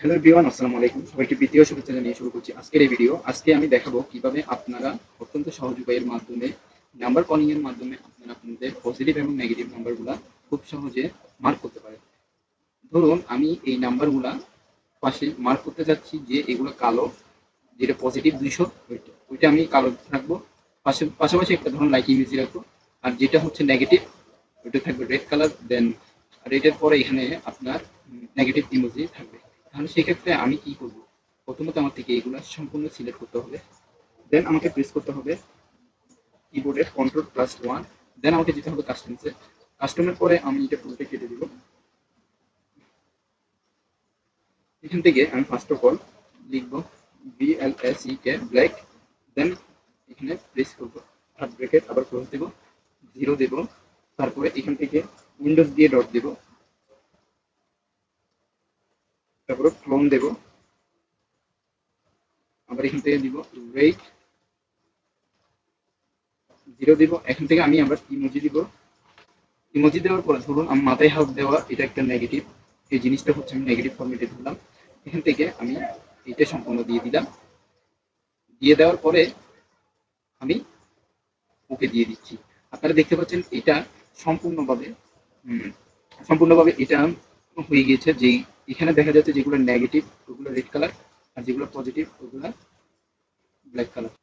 Hello everyone, আসসালামু আলাইকুম। সবাইকে প্রীতীয় শুভেচ্ছা জানিয়ে শুরু করছি আজকের এই ভিডিও। আজকে আমি দেখাবো কিভাবে আপনারা অত্যন্ত সহজ উপায়ের মাধ্যমে নাম্বার কলিং এর মাধ্যমে আপনারা আপনাদের পজিটিভ এবং নেগেটিভ নাম্বারগুলা খুব সহজে মার্ক করতে পারেন। ধরুন আমি এই নাম্বারগুলা পাশে মার্ক করতে যাচ্ছি যে এগুলো কালো, যেটা পজিটিভ 200 ওইটা আমি কালো রাখবো। পাশাপাশি একটা ধরুন লাইক ইমেজ রাখবো। আর যেটা হচ্ছে নেগেটিভ ওইটা থাকবে রেড কালার। দেন রেডের পরে এখানে আপনার নেগেটিভ ইমোজি থাকবে। তাহলে সেক্ষেত্রে আমি কি করব? প্রথমত আমার থেকে এগুলো সম্পূর্ণ সিলেক্ট করতে হবে। দেন আমাকে প্রেস করতে হবে কিবোর্ডের Ctrl+1। দেন আমাকে যেতে হবে কাস্টমসে। কাস্টমের পরে আমি এটা পুরোটা কেটে দিব। এখান থেকে আমি ফার্স্ট অফ অল লিখব BLSEK ব্ল্যাক। দেন এখানে প্রেস করব, থার্ড ব্র্যাকেট আবার ক্লোজ দেব, 0 দেব। তারপরে এখান থেকে উইন্ডোজ দিয়ে ডট দেব, তারপরে ক্লোন দেব, আবার এখান থেকে দিব ওয়েট 0 দিব। এখান থেকে আমি আবার ইমোজি দিব। ইমোজি দেওয়ার পরে ধরুন আমি মাথায় হাত দেওয়া এটা একটা নেগেটিভ, এই জিনিসটা হচ্ছে আমি নেগেটিভ ফরম্যাটে দিলাম। এখান থেকে আমি এটা সম্পূর্ণ দিয়ে দিলাম। দিয়ে দেওয়ার পরে আমি ওকে দিয়ে দিচ্ছি। আপনারা দেখতে পাচ্ছেন এটা সম্পূর্ণভাবে হুম, সম্পূর্ণভাবে এটা হয়ে গিয়েছে। যেই এখানে দেখা যাচ্ছে যেগুলো নেগেটিভ ওগুলো রেড কালার, আর যেগুলো পজিটিভ ওগুলো ব্ল্যাক কালার।